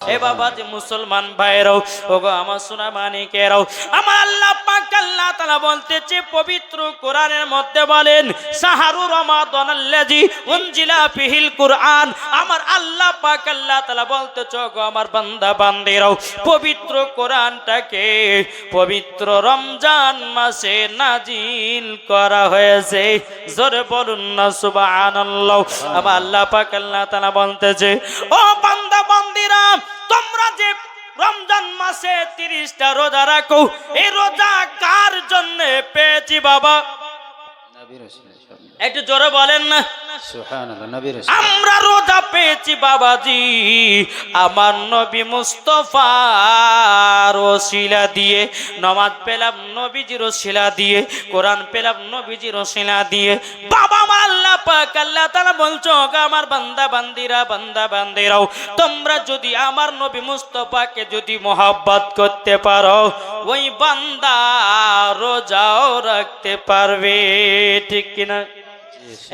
এ বাবা যে মুসলমান ভাইরাও ওগো আমার সোনা মানিকেরাও, আমার আল্লাহ পাক আল্লাহ তাআলা বলতেছে পবিত্র কোরআনের মধ্যে বলেন শাহরু রমাদানাল্লাযী উনজিলা ফিহিল কুরআন। আমার আল্লাহ পাক আল্লাহ তাআলা বলতেছে ওগো আমার বান্দা বান্দিরাও, পবিত্র কোরআনটাকে পবিত্র রমজান মাসে নাজিল করা হয়েছে। জোরে বলুন না সুবহানাল্লাহ। আমার আল্লাহ পাক আল্লাহ তাআলা বলতেছে ও বান্দা বান্দিরা, তোমরা যে রমজান মাসে 30টা রোজা রাখো, এই রোজা কার জন্য পেয়েছি বাবা? একটু জোরে বলেন না সুবহানাল্লাহ। আমরা রোজা পেয়েছি বাবাজি আমার নবী মুস্তাফার ওসিলা দিয়ে, নামাজ পেলাম নবীজির ওসিলা দিয়ে, কোরআন পেলাম নবীজির ওসিলা দিয়ে। বাবা আমার আল্লাহ পাক আল্লাহ তাআলা বলছো আমার বান্দা বান্দিরাও, তোমরা যদি আমার নবী মুস্তাফাকে যদি মোহাব্বত করতে পারো, ওই বান্দা রোজাও রাখতে পারবে, ঠিক কিনা?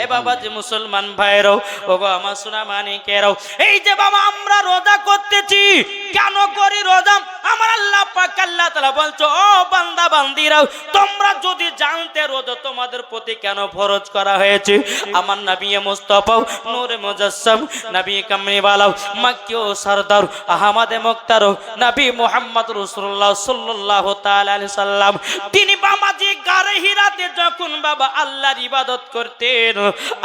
এ বাবা যে মুসলমান ভাইরাও ওগো আমার সোনা মানিকেরাও, এই যে বাবা আমরা রোজা করতেছি, কেন করি রোজা? আমার আল্লাহ পাক আল্লাহ তাআলা বলছো ও বান্দা বান্দিরাও, তোমরা যদি জানতে রোজা তোমাদের প্রতি কেন ফরজ করা হয়েছে, আমার নবী মুস্তাফা নূরে মুজাসসাম নবী কামলিওয়ালা মক্কি ও সরদার আহমদে মুখতার নবী মুহাম্মদ রাসূলুল্লাহ সাল্লাল্লাহু তাআলা আলাইহি সাল্লাম, তিনি বাবাজি গারে হিরাতে যখন বাবা আল্লাহর ইবাদত করতেন,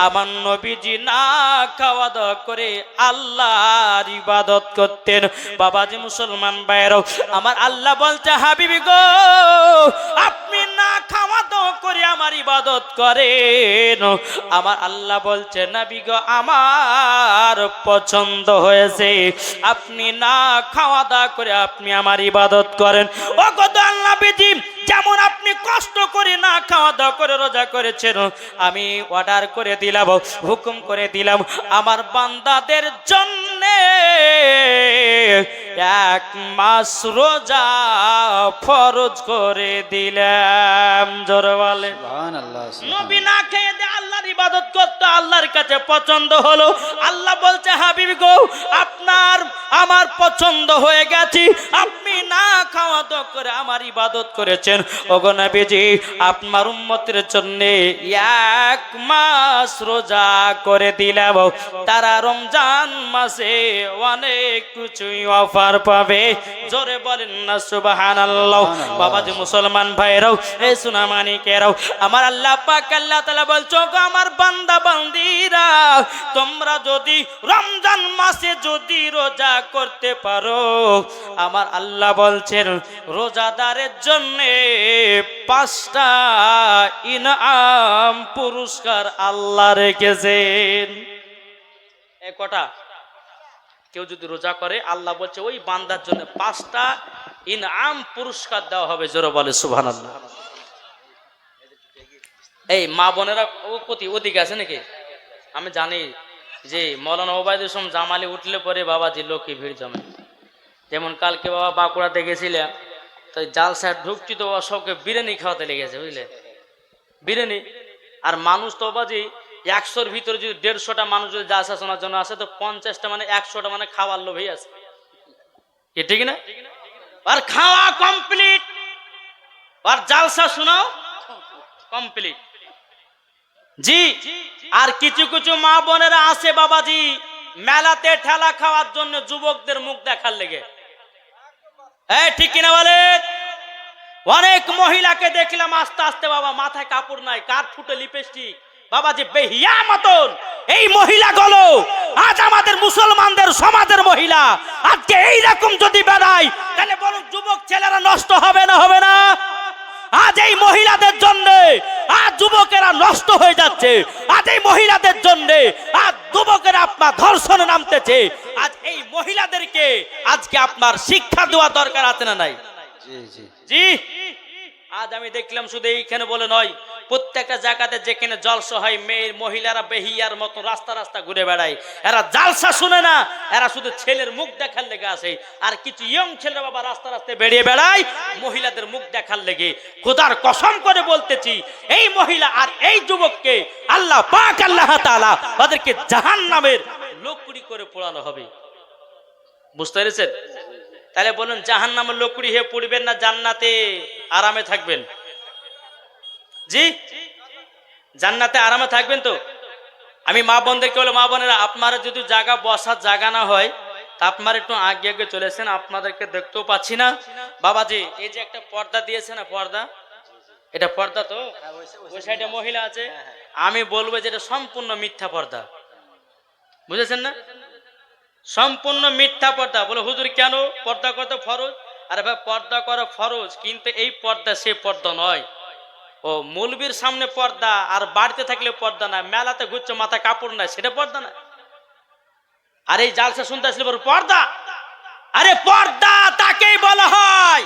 আমার নবীজি না খাওয়া দাওয়া করে আল্লাহর ইবাদত করতেন। বাবাজি মুসলমান ভাইরাও, আমার আল্লাহ বলছে হাবিবি গো, আপনি না খাওয়া দাওয়া করে আমার ইবাদত করেন। আমার আল্লাহ বলছে নবী গো, আমার পছন্দ হয়েছে আপনি না খাওয়া দাওয়া করে আপনি আমার ইবাদত করেন। ও গো আল্লাহ নবীজি, যেমন আপনি কষ্ট করে না খাওয়া দাওয়া করে রোজা করেছেন, আমি অর্ডার করে দিলাম, হুকুম করে দিলাম আমার বান্দাদের জন্য 1 মাস রোজা ফরজ করে দিলাম। জোরে বলেন সুবহানাল্লাহ। নবী না খেয়ে দিয়ে আল্লাহর ইবাদত করতে আল্লাহর কাছে পছন্দ হলো। আল্লাহ বলছে হাবিব গো, আপনার আমার পছন্দ হয়ে গেছে, আপনি না খাওয়া দাওয়া করে আমার ইবাদত করেছেন। ওগো নবীজি, আপনার উম্মতের জন্য 1 মাস রোজা করে দিলাম, তারা রমজান মাসে অনেক কিছুই অফার পাবে। জোরে বলেন না সুবহানাল্লাহ। বাবাজি মুসলমান ভাইরাও, এই সোনা মানিকেরাও, আমার আল্লাহ পাক আল্লাহ তাআলা বলছো গো আমার বান্দা বান্দিরা, তোমরা যদি রমজান মাসে যদি রোজা করতে পারো, আমার আল্লাহ বলছেন রোজাদারের জন্য 5টা ইনাম পুরস্কার আল্লাহ রেখেছেন। এই কটা? কেউ যদি রোজা করে আল্লাহ বলছে ওই বান্দার জন্য 5টা ইনাম পুরস্কার দেওয়া হবে। জোরে বলে সুবহানাল্লাহ। এই মা বোনেরা প্রতি ওদিকে আছে নাকি? আমি জানি যে মৌলানা ওবায়দুল ইসলাম জামালি উঠলে পরে বাবাজি লোকে ভিড় জমে। যেমন কালকে বাবা বাঁকুড়াতে গেছিলাম, তো জালসায় ঢুকছি তো সবকে বিরিয়ানি খাওয়াতে লেগেছে, বুঝলে? বিরিয়ানি। আর মানুষ তো বাবাজি 100-র ভিতরে যদি 150টা মানুষ যদি জালসা শোনার জন্য আসে, তো 50টা মানে 100টা মানে খাওয়ার লোভই আছে, কি ঠিক না? আর খাওয়া কমপ্লিট, আর জালসা শোনাও কমপ্লিট। জি, আর কিছু কিছু মা বোনেরা আছে বাবাজি মেলাতে ঠেলা খাওয়ার জন্য যুবকদের মুখ দেখার লেগে, ঠিক কিনা বলে? অনেক মহিলাকে দেখলাম আস্তে আস্তে বাবা মাথায় কাপড় নাই, কার ফুটে লিপস্টিক, বাবাজি বেহিয়া মতন এই মহিলাগুলো আজ আমাদের মুসলমানদের সমাজের মহিলা আজকে এইরকম যদি বেড়ায়, তাহলে বলুন যুবক ছেলেরা নষ্ট হবে না হবে না? আজ এই মহিলাদের জন্য আজ যুবকেরা নষ্ট হয়ে যাচ্ছে, আজ এই মহিলাদের জন্য আজ যুবকেরা আপনার ধর্ষণে নামতেছে। আজ এই মহিলাদেরকে আজকে আপনার শিক্ষা দেওয়া দরকার আছে না নাই? জি জি জি। আজ আমি দেখলাম শুধু এইখানে বলে নয়, প্রত্যেকটা জায়গাতে যেখানে জলসা হয় মেয়ের মহিলারা বেহিয়ার মতো রাস্তা রাস্তা ঘুরে বেড়ায়। এরা জালসা শুনে না, এরা শুধু ছেলের মুখ দেখার লেগে আসে। আর কিছু ইয়ং ছেলেরা বাবা রাস্তা রাস্তায় বেরিয়ে বেড়ায় মহিলাদের মুখ দেখার লেগে। খোদার কসম করে বলতেছি, এই মহিলা আর এই যুবককে আল্লাহ পাক আল্লাহ তাআলা ওদেরকে জাহান্নামের লোকড়ি করে পোড়ানো হবে। বুঝতে পেরেছেন? তাহলে বলুন জাহান্নামের লোকড়ি হয়ে পড়বেন না জান্নাতে আরামে থাকবেন? জি, জান্নাতে আরামে থাকবেন তো। আমি মা বোনদেরকে বলে, মা বোনেরা আপনারা যদি জায়গা বসার জায়গা না হয় তা আপনারা একটু আগে আগে চলেছেন, আপনাদেরকে দেখতেও পাচ্ছি না। বাবাজি এই যে একটা পর্দা দিয়েছে না, পর্দা, এটা পর্দা তো, ওই সাইডে মহিলা আছে, আমি বলবো যে এটা সম্পূর্ণ মিথ্যা পর্দা, বুঝেছেন না? সম্পূর্ণ মিথ্যা পর্দা। বলে হুজুর কেন, পর্দা কত ফরজ? আরে ভাই পর্দা করা ফরজ, কিন্তু এই পর্দা সে পর্দা নয়। ও মৌলবীর সামনে পর্দা আর বাড়িতে থাকলে পর্দা না, মেলাতে ঘুরছে মাথা কাপড় নাই, সেটা পর্দা না। আর এই জালসা শুনতে আসলে পর্দা, আরে পর্দা তাকেই বলা হয়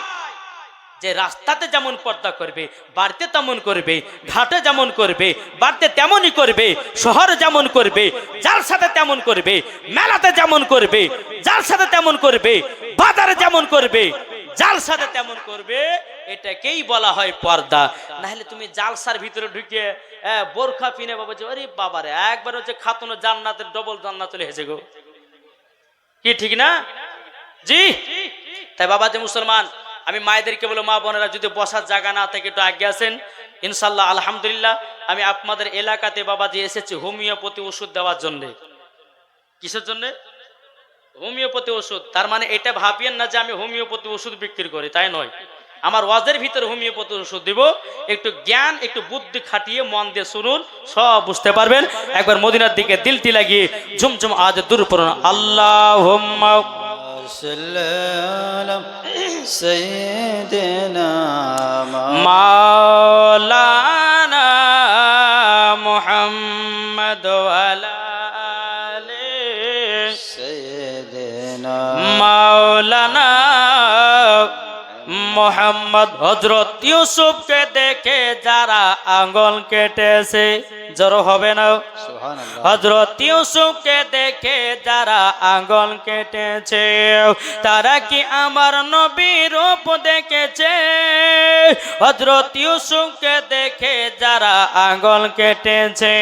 যে রাস্তাতে যেমন পর্দা করবে বাড়িতে তেমন করবে, ঘাটে যেমন করবে বাড়িতে তেমনই করবে, শহরে যেমন করবে জালসাতে তেমন করবে, মেলাতে যেমন করবে জালসাতে তেমন করবে, বাজারে যেমন করবে জালসাতে তেমন করবে, এটাকেই বলা হয় পর্দা। না হলে তুমি জালসার ভিতরে ঢুকে বোরখা পিনে বাবা যে আরে বাবারে একবার হচ্ছে খাতুনের জান্নাতের ডবল জান্নাত চলে এসে গো, কি ঠিক না? জি, তাই বাবা যে মুসলমান, আমি মায়েদেরকে বলো মা বোনেরা যদি বসার জায়গা না থাকে একটু আগে আসেন ইনশাল্লাহ। আলহামদুলিল্লাহ আমি আপনাদের এলাকাতে বাবাজি এসেছি হোমিওপ্যাথি ওষুধ দেওয়ার জন্য। কিসের জন্য? হোমিওপ্যাথি ওষুধ। তার মানে এটা ভাবিয়েন না যে আমি হোমিওপ্যাথি ওষুধ বিক্রি করি, তাই নয়। আমার ওয়াজের ভিতরে হোমিওপ্যাথি ওষুধ দিব, একটু জ্ঞান একটু বুদ্ধি খাটিয়ে মন দিয়ে শুনুন, সব বুঝতে পারবেন। একবার মদিনার দিকে দিলটি লাগিয়ে ঝুমঝুম আজ দূর পড়ুন। আল্লাহুম্মা سيدنا মাওলানা মুহাম্মদ ওয়ালা আলি سيدنا মাওলানা মোহাম্মদ। হযরত ইউসুফকে দেখে যারা আঙ্গুল কেটেছে, জড়ো হবে না? سبحان الله হযরত ইউসুফকে দেখে যারা আঙ্গুল কেটেছে, তারা কি আমার নবীর রূপ দেখেছে? হযরত ইউসুফকে দেখে যারা আঙ্গুল কেটেছে,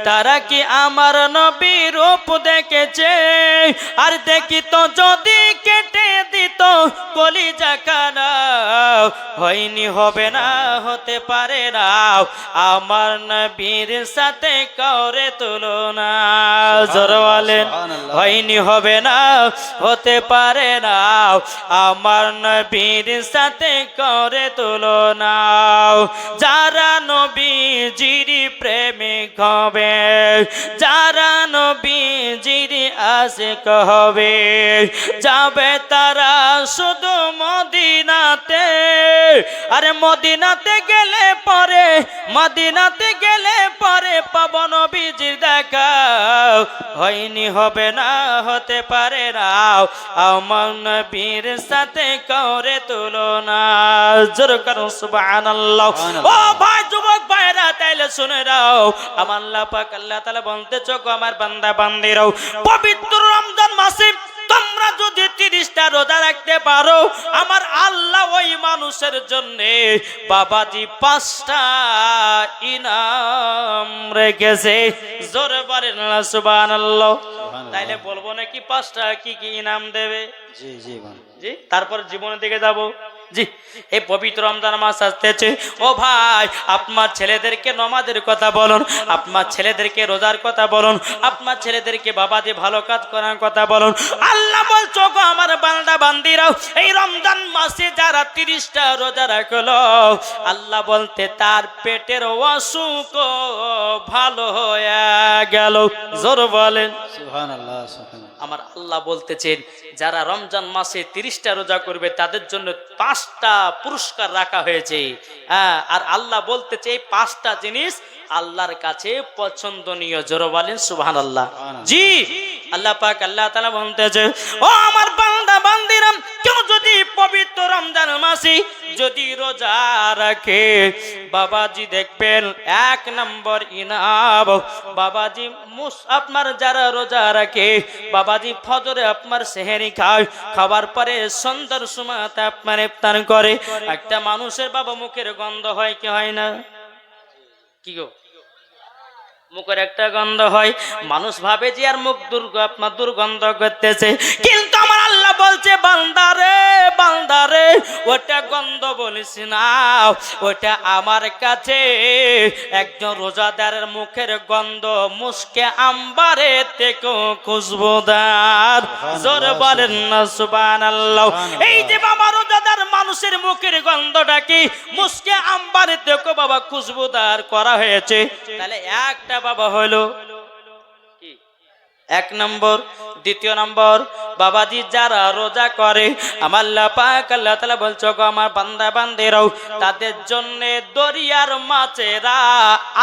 তারা কি আমার নবীর রূপ দেখেছে? আর দেখিত যদি কেটে দিত কলিজা কানা, হয়নি হবে না হতে পারে না আমার নবীর সাথে কাউরে তুলনা। জোরে বলেন হয়নি হবে না হতে পারে না আমার নবীর সাথে কাউরে তুলনা। যারা নবীজির প্রেমিক হবে, যারা নবীজির আশিক হবে, যাবে তারা শুধু মদিনাতে। আরে মদিনাতে গেলে পরে, মদিনাতে গেলে পরে পাবো নবীজির দেখা, হয়নি হবে না হতে পারে না আমার নবীর সাথে কাউরে তুলনা। জোরে করো সুবহানাল্লাহ। ও ভাই যুবক ভাইরা তাইলে শুনে রাও, আমার আল্লাহ পাক আল্লাহ তাআলা বলতে চোখ আমার বান্দা বান্দিরাও, পবিত্র রমজান মাসে তোমরা যদি 30টা রোজা রাখতে পারো, আমার আল্লাহ ওই মানুষের জন্য বাবাজি 5টা ইনাম রেখেছে। জোরে বলেন সুবহানাল্লাহ। তাইলে বলবো নাকি 5টা কি কি ইনাম দেবে? জি জি জি, তারপর জীবনের দিকে যাব। জি, এই পবিত্র রমজান মাস আসতেছে। ও ভাই আপনার ছেলেদেরকে নামাজের কথা বলুন, আপনার ছেলেদেরকে রোজার কথা বলুন, আপনার ছেলেদেরকে বাবাজি ভালো কাজ করার কথা বলুন। আল্লাহ বলছো গো আমার বান্দা বান্দিরাও, এই রমজান মাসে যারা 30টা রোজা রাখলো, আল্লাহ বলতে তার পেটের অসুখ ভালো হয়ে গেল। জোর বলেন সুবহানাল্লাহ সুবহানাল্লাহ। আমার আল্লাহ বলতেছেন যারা রমজান মাসে 30টা রোজা করবে তাদের জন্য 5টা পুরস্কার রাখা হয়েছে। আর আল্লাহ বলতেছে এই 5টা জিনিস আল্লাহর কাছে পছন্দনীয়। জোরে বলেন সুবহানাল্লাহ। জি, আল্লাহ পাক আল্লাহ তাআলা বলতেছে ও আমার বান্দা বান্দিরা, কেউ যদি পবিত্র রমজান মাসে যদি রোজা রাখে, বাবাজি দেখবেন 1 নম্বর ইনাম বাবাজি আপনার যারা রোজা রাখে, বাবাজি ফজরে আপনার সেহরি খায়, খাবার পরে সন্ধ্যার সময় আপনার ইফতার করে। একটা মানুষের বাবা মুখের গন্ধ হয় কি হয় না? কি গো মুখের একটা গন্ধ হয়, মানুষ ভাবে যে আর মুখ আপনার দুর্গন্ধ করতেছে, কিন্তু আমার আল্লাহ বলছে বান্দারে বান্দারে ওটা গন্ধ বলিস না, ওটা আমার কাছে একজন রোজাদারের মুখের গন্ধ মুস্কে আম্বারে থেকে খুশবুদার। জোর বলেন না সুবহানাল্লাহ। এই যে বাবা রোজাদার মানুষের মুখের গন্ধটা কি মুস্কে আম্বারে থেকে বাবা খুশবুদার করা হয়েছে, তাহলে একটা বাবা হলো কি এক নম্বর। দ্বিতীয় নম্বর, বাবাজি যারা রোজা করে আমার আল্লাহ পাক আল্লাহ তাআলা বলছো গো আমার বান্দা বান্দিরাও, তাদের জন্য দরিয়ার মাছেরা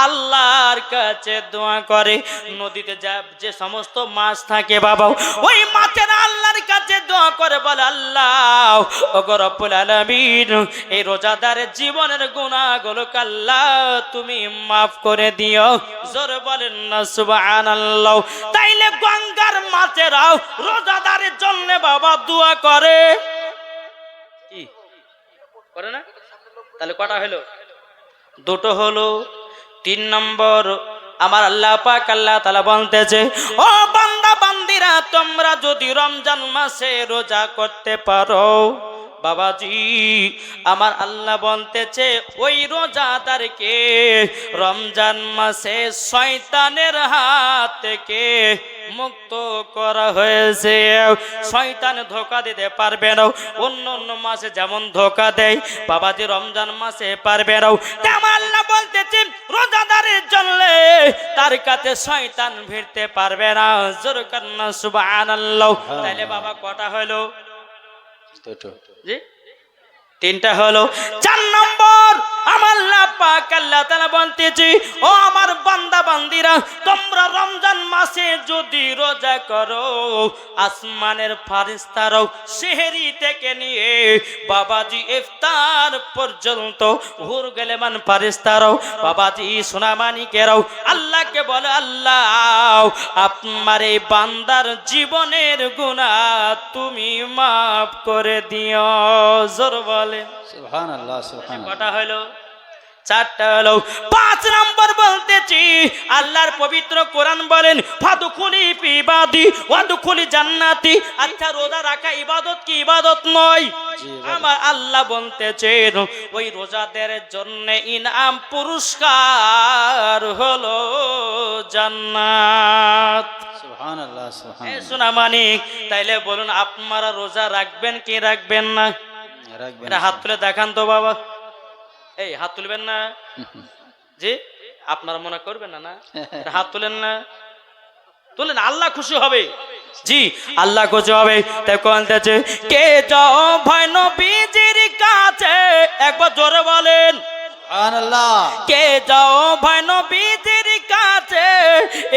আল্লাহর কাছে দোয়া করে। নদীতে যে সমস্ত মাছ থাকে বাবা, ওই মাছেরা আল্লাহর কাছে দোয়া করে, বলে আল্লাহ ওগো রব্বুল আলামিন এই রোজাদারের জীবনের গুনাহগুলোকে আল্লাহ তুমি মাফ করে দিও। জোরে বলেন না সুবহানাল্লাহ। তাইলে গঙ্গার মাছেরাও রোজাদারের জন্য বাবা দোয়া করে, কি করে না? তাহলে কটা হলো? দুটো হলো। তিন নম্বর, আমার আল্লাহ পাক আল্লাহ তাআলা বলতেছে ও বান্দা বান্দিরা তোমরা যদি রমজান মাসে রোজা করতে পারো, বাবাজি আমার আল্লাহ বলতেছে ওই রোজাদারকে রমজান মাসে শয়তানের হাত থেকে মুক্ত করা হয়েছে। শয়তান ধোঁকা দিতে পারবে না, অন্য অন্য মাসে যেমন ধোঁকা দেয় বাবাজি রমজান মাসে পারবে না। আমার আল্লাহ বলতেছে রোজাদারের জন্য তার কাছে শয়তান ভিড়তে পারবে না। জোরে কান্না সুবহানাল্লাহ। তাহলে বাবা কটা হলো? জি তিনটা হলো। চার নম্বর, আমার আল্লাহ পাক আল্লাহ তাআলা বলতেছি ও আমার বান্দা বান্দিরা তোমরা রমজান মাসে যদি রোজা করো, আসমানের ফেরেশতারাও সেহরি থেকে নিয়ে বাবাজি ইফতার পর্যন্ত হুর গেলেমান ফেরেশতারাও বাবাজি সোনামানিকেরাও আল্লাহকে বলে আল্লাহ আপনার এই বান্দার জীবনের গুনাহ তুমি মাফ করে দিও। জোর বলে সুবহানাল্লাহ সুবহানাল্লাহ। কটা হলো? চারটা হলো। পাঁচ নম্বর বলতেছি আল্লাহর পবিত্র কোরআন বলেন ফাদখুলি ফি ইবাদি ওয়াদখুলি জান্নাতি। আচ্ছা রোজা রাখা ইবাদত কি ইবাদত নয়? আমার আল্লাহ বলতেছেন ওই রোজাদের জন্য ইনাম পুরস্কার হলো জান্নাত। সুবহানাল্লাহ সুবহানাল্লাহ। শোনা মানিক, তাইলে বলুন আপনারা রোজা রাখবেন কি রাখবেন না? এটা হাত তুলে দেখান তো বাবা। এই হাত তুলবেন না? জি আপনারা মনে করবেন না? না হাত তুলেন না, তুলেন, আল্লাহ খুশি হবে। জি আল্লাহ খুশি হবে। তাই বলতেছে কে যাও ভয় নবীজির কাছে, একবার জোরে বলেন সুবহানাল্লাহ। কে যাও ভয় নবীজির কাছে,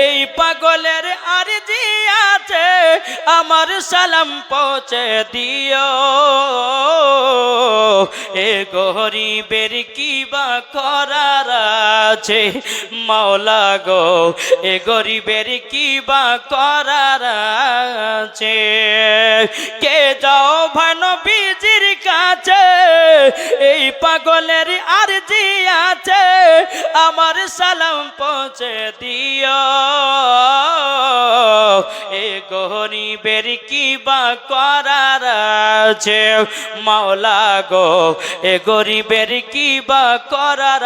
এই পাগলের আরজি আছে আমার সালাম পৌঁছে দিও। এ গরিবের কি বা করার আছে মাওলা গো, এ গরিবের কি বা করার আছে। কে যাও ভাই নবীজির কাছে, এই পাগলের আরজি আছে আমার সালাম পৌঁছে দিও। এ গরিবের কি বা করার আছে মাওলা গো, এ গরিবের কি বা করার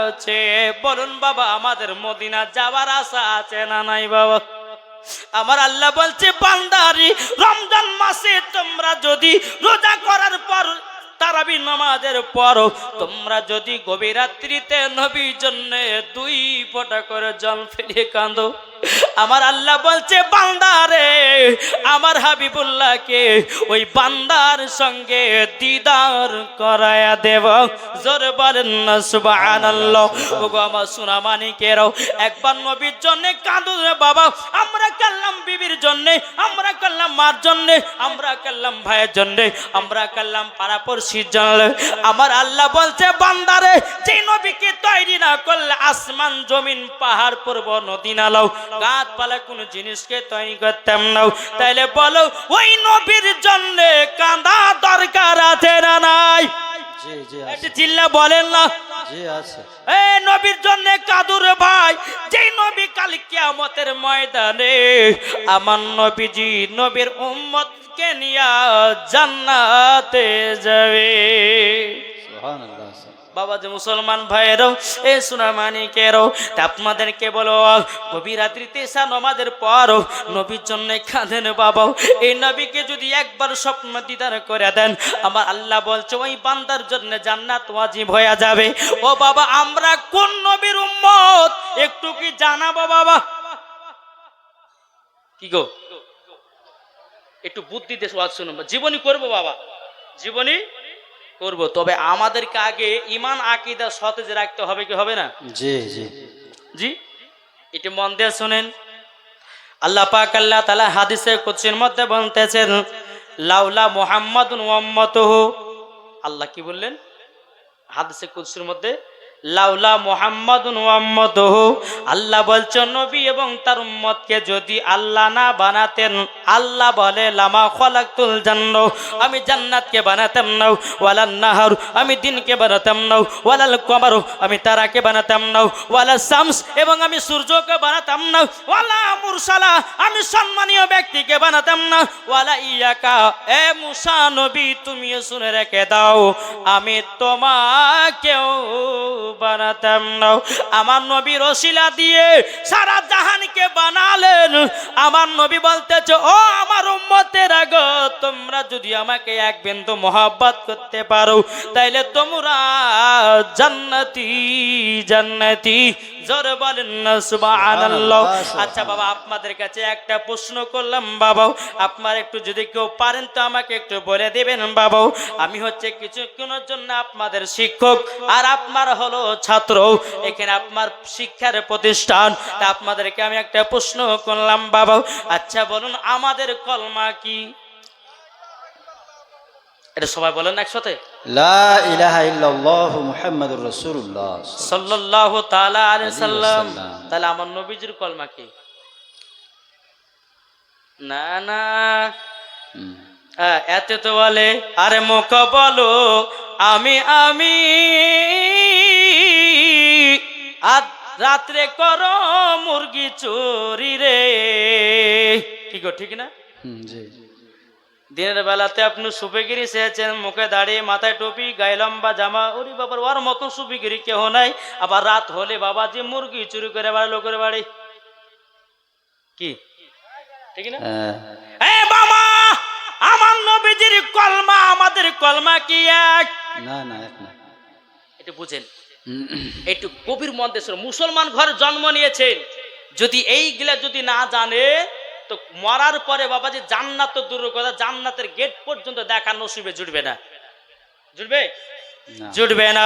আছে। বলুন বাবা আমাদের মদিনা যাওয়ার আশা আছে না নাই বাবা? আমার আল্লাহ বলছে বান্দারি রমজান মাসে তোমরা যদি রোজা করার পর তারাবি নামাজের পর তোমরা যদি গভীর রাত্রিতে নবীর জন্য 2 ফোঁটা করে জল ফেলে কাঁদো, আমার আল্লাহ বলছে বান্দারে আমার হাবিবুল্লাহকে ওই বান্দার সঙ্গে দিদার করায়া দেব। জোরে বলেন না সুবহানাল্লাহ। ওগো আমার সোনা মানিকেরাও একবার নবীর জন্য কাঁদো রে বাবা। আমরা কাল্লাম বিবির জন্য, আমরা কাল্লাম মার জন্য, আমরা কাল্লাম ভাইয়ের জন্য, আমরা কাল্লাম পাড়াপড়শির জন্য। আমার আল্লাহ বলছে বান্দারে যে নবীকে তৈরি না করলে আসমান জমিন পাহাড় পর্বত নদী নালাও গাছপালা কোন জিনিসকে তৈরি করতাম না। তাইলে বলো ওই নবীর জন্য কাঁদা দরকার আছে না নাই? জি জি একটু চিল্লা বলেন না। জি আছে। এ নবীর জন্য কাদুরে ভাই, যেই নবী কাল কিয়ামতের ময়দানে আমার নবীজি নবীর উম্মতকে নিয়ে জান্নাতে যাবে। সুবহানাল্লাহ। বাবা যে মুসলমান ভাইয়েরও এ সোনামানিকেরও তা আপনাদেরকে বলো, গভীর রাত্রিতে ঈশা নামাজের পর নবীর জন্য কাঁদেন বাবাও। এই নবীকে যদি একবার স্বপ্ন দিদার করে দেন, আমার আল্লাহ বলছে ওই বান্দার জন্য জান্নাত ওয়াজিব হয়ে যাবে। ও বাবা, আমরা কোন নবীর উম্মত একটু কি জানাবো বাবা? কি গো, একটু বুদ্ধি দিয়ে ওয়াজ শুনুন, জীবনী করবো বাবা, জীবনী করব। তবে আমাদেরকে আগে ইমান আকীদা সতেজ রাখতে হবে, কি হবে না? জি জি জি, এটা মন দিয়ে শুনেন। আল্লাহ পাক আল্লাহ তাআলা হাদিসে কুদসির মধ্যে বলতেছেন, লাউলা মুহাম্মাদুন ওয়া উম্মাতুহু। আল্লাহ কি বললেন হাদিসে কুদসির মধ্যে? লাউলা মুহাম্মাদুন ওয়া উম্মাতুহু। আল্লাহ বলছেন নবী এবং তার উম্মতকে যদি আল্লাহ না বানাতেন, আল্লাহ বলে লামা খলাকতুল জান্নাহ, আমি জান্নাতকে বানাতাম না, ওয়ালান নাহার, আমি দিনকে বানাতাম না, ওয়ালাল কমার, আমি তারাকে বানাতাম না, ওয়ালা শামস, এবং আমি সূর্যকে বানাতাম না, ওয়ালা মুরসালা, আমি সম্মানীয় ব্যক্তিকে বানাতাম না, ওয়ালা ইয়াকা, এ মুসা নবী তুমিও শুনে রেখে দাও, আমি তোমাকেও বানাতাম না। আমার নবীর ওসিলা দিয়ে সারা জাহানকে বানালেন। আমার নবী বলতেছে, ও আমার উম্মতেরা গো, তোমরা যদি আমাকে এক বিন্দু মহব্বত করতে পারো তাইলে তোমরা জান্নাতি জান্নাতি। জোরে বলেন না সুবহানাল্লাহ। আচ্ছা বাবা, আপনাদের কাছে একটা প্রশ্ন করলাম বাবাও, আপনারা একটু যদি কেউ পারেন তো আমাকে একটু বলে দেবেন বাবাও। আমি হচ্ছে কিছুক্ষণের জন্য আপনাদের শিক্ষক, আর আপনার হলো ছাত্র, এখানে আপনার শিক্ষার প্রতিষ্ঠান। তা আপনাদেরকে আমি একটা প্রশ্ন করলাম বাবাও। আচ্ছা বলুন, আমাদের কলমা কি? এটা সবাই বলেন একসাথে, লা ইলাহা ইল্লাল্লাহু মুহাম্মাদুর রাসূলুল্লাহ সাল্লাল্লাহু তাআলা আলাইহি সাল্লাম। ওয়াসাল্লাম। তাহলে আমার নবীজির কলমা কি? না না, এতে তো বলে, আরে মুখ বলো আমি আমি, আজ রাত্রে করো মুরগি চুরি রে। কি গো, ঠিক না? জি দিনের বেলাতে আপনি সুপিগিরি চেয়েছেন, মুখে দাঁড়িয়ে মাথায় টুপি, গায়ে লম্বা জামা, ওরে বাবার ওর মতো সুপিগিরি কেহ নাই। আবার রাত হলে বাবা যে মুরগি চুরি করে বাড়ি, লোকের বাড়ি। কি ঠিক না? এ বাবা, আমার নবীজির কলমা আমাদের কলমা কি এক? না না এক না। এটা বুঝেন, একটু গভীর মধ্যে মুসলমান ঘরে জন্ম নিয়েছেন, যদি এইগুলা যদি না জানে তো মরার পরে বাবা যে জান্নাত তো দূরের কথা, জান্নাতের গেট পর্যন্ত দেখা নসিবে জুটবে না। জুটবে? জুটবে না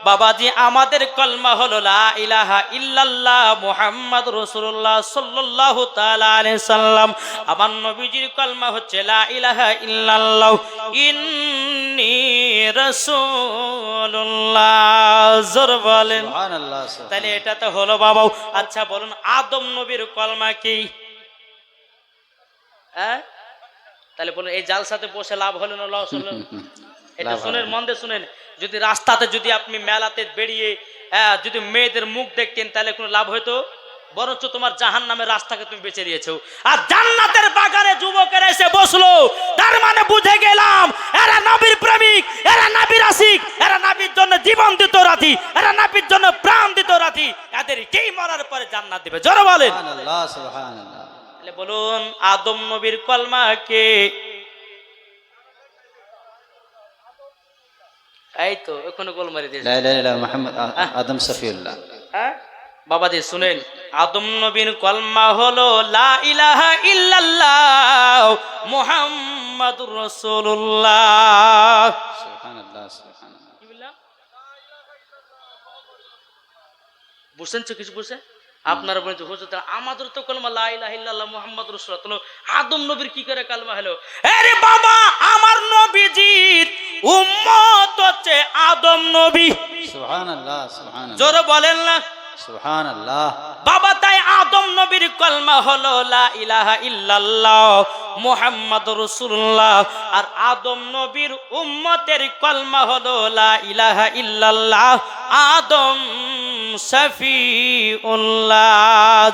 বাবাজি। আমাদের কলমা হলো লা ইলাহা ইল্লাল্লাহ মুহাম্মাদুর রাসূলুল্লাহ সাল্লাল্লাহু তাআলা আলাইহি সাল্লাম। আমার নবীজির কলমা হচ্ছে লা ইলাহা ইল্লাল্লাহ ইন্নী রাসূলুল্লাহ। জোর বলেন সুবহানাল্লাহ। তাহলে এটা তো হলো বাবাও। আচ্ছা বলুন, আদম নবীর কলমা কি? হ্যাঁ, তাহলে বলুন, এই জালসাতে বসে লাভ হলো না লস হলো? এটা শুনেন, মন দিয়ে শুনেন। যদি রাস্তাতে যদি আপনি মেলাতে বেরিয়ে যদি মেয়েদের মুখ দেখতেন তাহলে কোনো লাভ হইতো? বরঞ্চ তোমার জাহান্নামের রাস্তাকে তুমি বেঁচে দিয়েছো। আর জান্নাতের বাগানে যুবকেরা এসে বসলো, তার মানে বুঝে গেলাম এরা নবীর প্রেমিক, এরা নবীর আশিক, এরা নবীর জন্য জীবন দিত রাতি, এরা নবীর জন্য প্রাণ দিত রাতি। এদের কেই মরার পরে জান্নাত দিবে। জোরে বলেন সুবহানাল্লাহ সুবহানাল্লাহ। তাহলে বলুন, আদম নবীর কলমা কে? এই তো এখনো গোল মারি দিয়েছে। লা ইলাহা ইল্লাল্লাহ মুহাম্মদ আদম সফিউল্লাহ। হ্যাঁ বাবাজি শুনেন, আদম নবীর কলমা হলো লা ইলাহা ইল্লাল্লাহ মুহাম্মাদুর রাসূলুল্লাহ। সুবহানাল্লাহ সুবহানাল্লাহ। কি বললাম? বুঝছেন তো কিছু? বুঝছেন আপনারা বলছেন হুজুর আমাদের তো কলমা লা ইলাহা ইল্লাল্লাহ মুহাম্মাদুর রাসূলুল্লাহ, আদম নবীর কি করে কালমা হলো? আরে বাবা, আমার নবীজির উম্মত হচ্ছে আদম নবী। সুবহানাল্লাহ সুবহানাল্লাহ। জোরে বলেন না সুবহানাল্লাহ। বাবা। তাই আদম নবীর কলমা হলো লা ইলাহা ইল্লাল্লাহ মুহাম্মাদুর রাসূলুল্লাহ। আর আদম নবীর উম্মতের কলমা হলো লা ইলাহা ইল্লাল্লাহ আদম শফিউল্লাহ।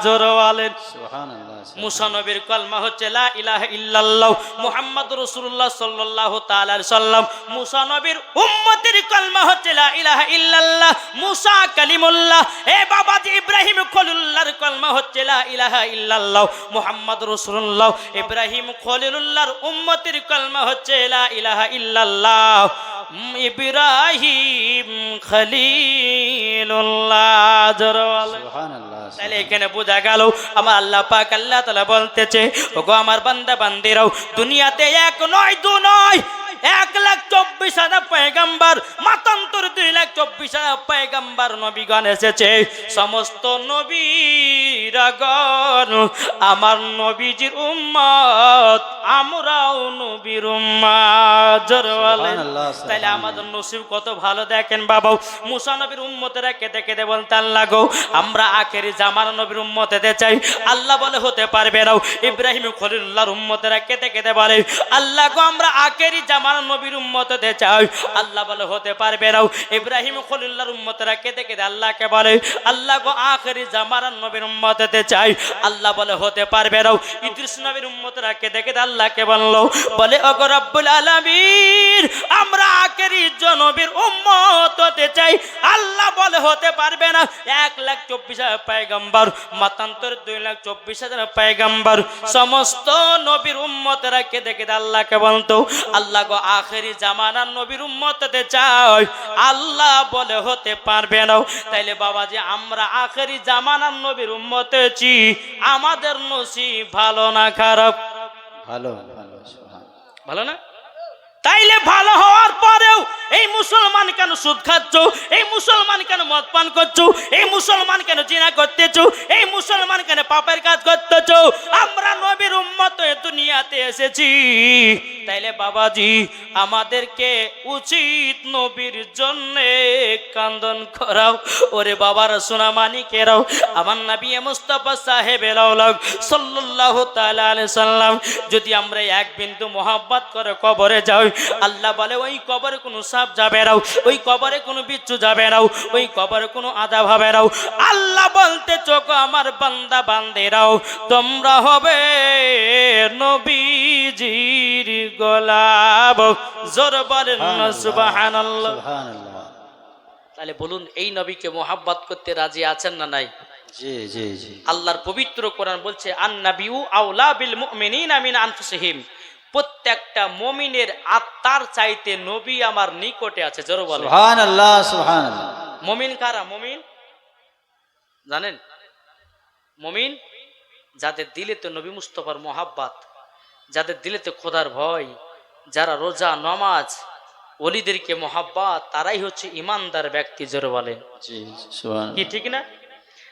জোরে বলেন সুবহানাল্লাহ। মুসা নবীর কলমা হচ্ছে লা ইলাহা ইল্লাল্লাহ মুহাম্মাদুর রাসূলুল্লাহ সাল্লাল্লাহু তাআলা আলাইহি সাল্লাম। মুসা নবীর উম্মতের কলমা হচ্ছে লা ইলাহা ইল্লাল্লাহ মুসা কালিমুল্লাহ। এ বাবাজি ইব্রাহিম খলিলুল্লাহর কলমা হচ্ছে লা ইলাহা ইল্লাল্লাহ মুহাম্মাদুর রাসূলুল্লাহ। ইব্রাহিম খলিলুল্লাহর উম্মতের কলমা হচ্ছে লা ইলাহা ইল্লাল্লাহ ইব্রাহিম খলিলুল্লাহ। জোরে বলেন সুবহানাল্লাহ। তাহলে এখানে বোঝা গেল আমার আল্লাহ পাক আল্লাহ তাআলা বলতেছে, ওগো আমার বান্দা বান্দিরাও, দুনিয়াতে এক নয় দু নয় 1,24,000 পয়গম্বর, মাতান্তর 2,24,000 পয়গম্বর নবীগণ এসেছে। সমস্ত নবীরাগণ আমার নবীজির উম্মত, আমরাও নবীর উম্মত। জোরে বলেন তাহলে আমাদের নসিব কত ভালো দেখেন বাবা। মুসা নবীর উম্মতেরা কেঁদে কেঁদে বলতে আল্লাহ গো আমরা আখেরি জামানা নবীর উম্মত হতে চাই। আল্লাহ বলে হতে পারবে না। ইব্রাহিম খলিলুল্লাহর উম্মতেরা কেঁদে কেঁদে বলে আল্লাহ গো আমরা আখেরি জামানা নবীর উম্মত হতে চাই। আল্লাহ বলে হতে পারবে না। ইব্রাহিম খলিলুল্লাহর উম্মতেরা কেঁদে কেঁদে আল্লাহকে বলে আল্লাহ গো আখেরি জামানা নবীর উম্মত হতে চাই। আল্লাহ বলে হতে পারবে না। ইদ্রিস নবীর উম্মতেরা কেঁদে কেঁদে আল্লাহকে বললো বলে ওগো রব্বুল আলামিন আমরা আখেরি নবীর উম্মত হতে চাই। আল্লাহ বলে হতে পারবে না। 1,24,000 পয়গম্বর, মাতান্তর 2,24,000 পয়গম্বর, সমস্ত নবীর উম্মতেরা কেঁদে কেঁদে আল্লাহকে বলতো আল্লাহ গো আখেরি জামানার নবীর উম্মত হতে চাই। আল্লাহ বলে হতে পারবে না। তাইলে বাবাজি আমরা আখেরি জামানার নবীর উম্মত হয়েছি, আমাদের নসিব ভালো না খারাপ? ভালো ভালো। সুবহানাল্লাহ। ভালো না? তাইলে ভালো হওয়ার পরেও এই মুসলমান কেন সুদ খাচ্ছ? এই মুসলমান কেন মদ পান করছো? এই মুসলমান কেন জিনা করতেছো? এই মুসলমান কেন পাপের কাজ করতেছো? আমরা নবীর উম্মত হয়ে দুনিয়াতে এসেছি। তাইলে বাবাজি আমাদেরকে উচিত নবীর জন্যে কান্দন করাও। ওরে বাবার সোনা মানিকেরাও, আমার নবী মুস্তাফা সাহেবের আওলাদ সাল্লাল্লাহু তাআলা আলাইহি সাল্লাম যদি আমরা এক বিন্দু মোহাব্বত করে কবরে যাই, আল্লাহ বলে ওই কবরে কোনো সাপ যাবে না, ওই কবরে কোনো বিচ্ছু যাবে না, ওই কবরে কোনো আযাব হবে না। আল্লাহ বলতে চোখ আমার বান্দা বান্দেরাও তোমরা হবে নবীজির গোলাম। জোর বলেন না সুবহানাল্লাহ। সুবহানাল্লাহ। তাহলে বলুন এই নবীকে মোহাব্বত করতে রাজি আছেন না নাই? জি জি জি। আল্লাহর পবিত্র কোরআন বলছে আন নাবিউ আওলা বিল মুমিনিনা মিন আনফুসিহিম, প্রত্যেকটা মুমিনের আত্মার চাইতে নবী আমার নিকটে আছে। জোরে বলেন সুবহানাল্লাহ সুবহানাল্লাহ। মুমিন কারা? মুমিন জানেন? মুমিন যাদের দিলেতে নবী মুস্তাফার মোহাব্বত, যাদের দিলেতে খোদার ভয়, যারা রোজা নামাজ ওলিদেরকে মোহাব্বত, তারাই হচ্ছে ইমানদার ব্যক্তি। জোরে বলেন জি সুবহানাল্লাহ। কি ঠিক না?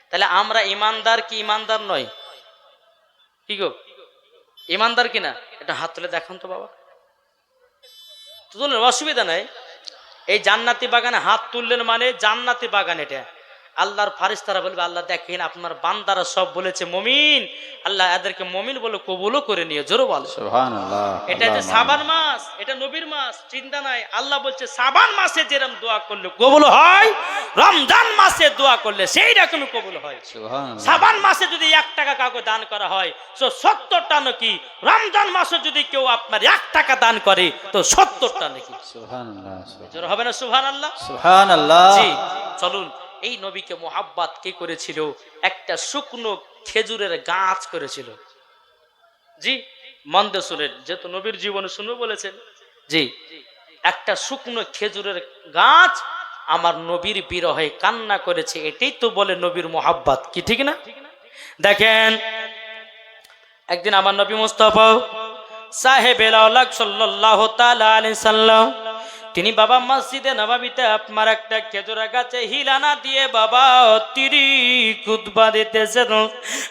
তাহলে আমরা ইমানদার কি ইমানদার নয়? কি গো ইমানদার কিনা? এটা হাত তুলে দেখান তো বাবা। তুললেন অসুবিধা নাই। এই জান্নাতি বাগানে হাত তুললেন মানে জান্নাতি বাগান। এটা আল্লাহর ফারিস্তারা বলবে আল্লাহ দেখেন আপনার বান্দারা সব বলেছে মুমিন, আল্লাহ এদেরকে মুমিন বলে কবুলও করে নিয়ে। জোরে বলে সুবহানাল্লাহ। এটা যে সাবান মাস, এটা নবীর মাস, চিন্তা নাই। আল্লাহ বলছে সাবান মাসে যেরকম দোয়া করলে কবুল হয়, রমজান মাসে দোয়া করলে সেই রকমই কবুল হয়। সুবহানাল্লাহ। সাবান মাসে যদি 1 টাকা কাউকে দান করা হয় তো 70টা নাকি, রমজান মাসে যদি কেউ আপনার 1 টাকা দান করে তো 70টা নাকি। সুবহানাল্লাহ। জোরে হবে না সুবহানাল্লাহ? সুবহানাল্লাহ। জি চলুন এই নবীকে মোহাব্বত কে করেছিল? একটা শুকনো খেজুরের গাছ করেছিল। জি মন্দেশ্বরের, যেহেতু নবীর জীবনে শুনবো বলেছেন, জি একটা শুকনো খেজুরের গাছ আমার নবীর বিরহে কান্না করেছে। এটাই তো বলে নবীর মোহাব্বত। কি ঠিক না? দেখেন একদিন আমার নবী মুস্তাফা সাহেবের আওলাদ সাল্লাল্লাহু তাআলা আলাইহি সাল্লাম তিনি বাবা মসজিদে নববীতে আপনার একটা খেজুরের গাছে হিলানা দিয়ে বাবা তিনি খুতবা দিতেছেন।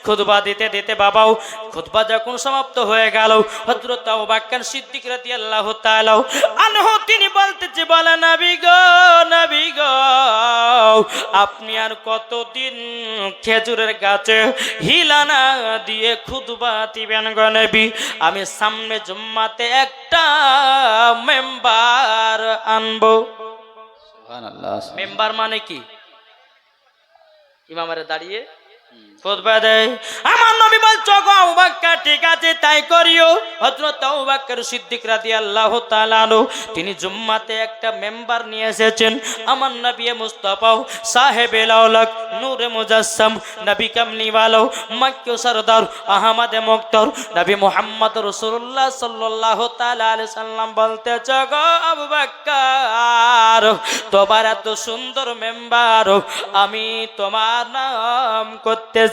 খুতবা দিতে দিতে বাবাও খুতবা যখন সমাপ্ত হয়ে গেল, হযরত আবু বকর সিদ্দিক রাদিয়াল্লাহু তাআলা আনহু তিনি বলতেছে, বলে নবী গো আপনি আর কতদিন খেজুরের গাছে হিলানা দিয়ে খুতবা দিবেন গো নবী? আমি সামনে জুম্মাতে একটা মেম্বার আনবো। সুবহানাল্লাহ। মেম্বার মানে কি? ইমামের দাঁড়িয়ে খুতবা দেয়। আমার নবী বলছো গো আবু বকর ঠিক আছে তাই করিও। হযরত আবু বকর সিদ্দিক রাদিয়াল্লাহু তাআলা আনহু তিনি জুম্মাতে একটা মেম্বার নিয়ে এসেছেন। আমার নবী মুস্তাফা সাহেবে লাউলাক নূরে মুজাসসাম নবী কামলি ওয়ালা মক্কি সরদার আহমদ মুক্তার নবী মুহাম্মদ রাসূলুল্লাহ সাল্লাল্লাহু তাআলা আলাইহি সাল্লাম বলতেছো গো আবু বকর তোমার এত সুন্দর মেম্বার আমি তোমার নাম করতেছি।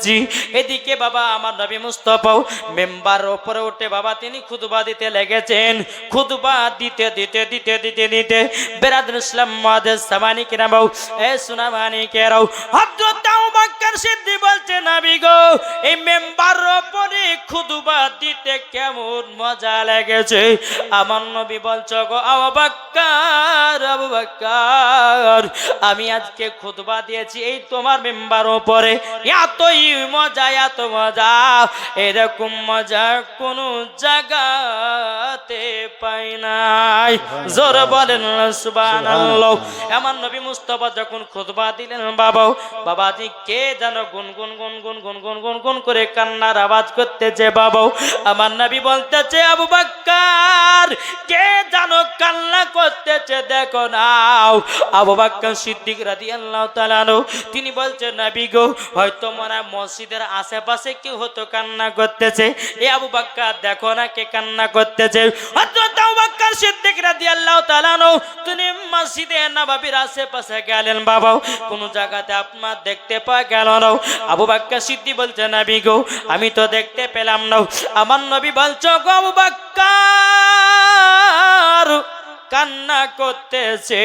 এদিকে বাবা আমার নবী মুস্তাফা মেম্বার উপরে উঠে বাবা তিনি খুতবা দিতে লেগেছেন। খুতবা দিতে দিতে দিতে দিতে দিতে বেরাদুল ইসলাম মুআদ্দিস সামানি কেরাম এ সুনামানি কেরাও হযরত আবু বকর সিদ্দিক বলছে নবী গো এই মেম্বার উপরে খুতবা দিতে কেমন মজা লেগেছে। আমার নবী বলছো গো আবু বকর আমি আজকে খুতবা দিয়েছি এই তোমার মেম্বার উপরে, এতই মজা এত মজা এরকম মজা কোন জায়গাতে পাই নাই। জোর বলেন সুবহানাল্লাহ। আমার নবী মুস্তাফা যখন খুতবা দিলেন বাবাজি কে যেন গুনগুন গুনগুন গুনগুন গুনগুন করে কান্নার আওয়াজ করতেছে। বাবা আমার নবী বলতেছে আবু বকর কে যেন কান্না করতেছে দেখো নাও। আবু বকর সিদ্দিক রাদিয়াল্লাহু তাআলা তিনি বলছেন নবী গো হয়তো মনে মসজিদের আশেপাশে কেউ হতো কান্না করতেছে। এ আবু বকর দেখো না কে কান্না করতেছে। হযরত আবু বকর সিদ্দিক রাদিয়াল্লাহু তাআলা তিনি মসজিদে নববীর আশেপাশে গেলেন। বাবা কোন জায়গাতে আপনার দেখতে পাওয়া গেল না। আবু বকর সিদ্দিক বলছে নবী গো আমি তো দেখতে পেলাম না। আমার নবী বলছো গো আবু বকর কান্না করতেছে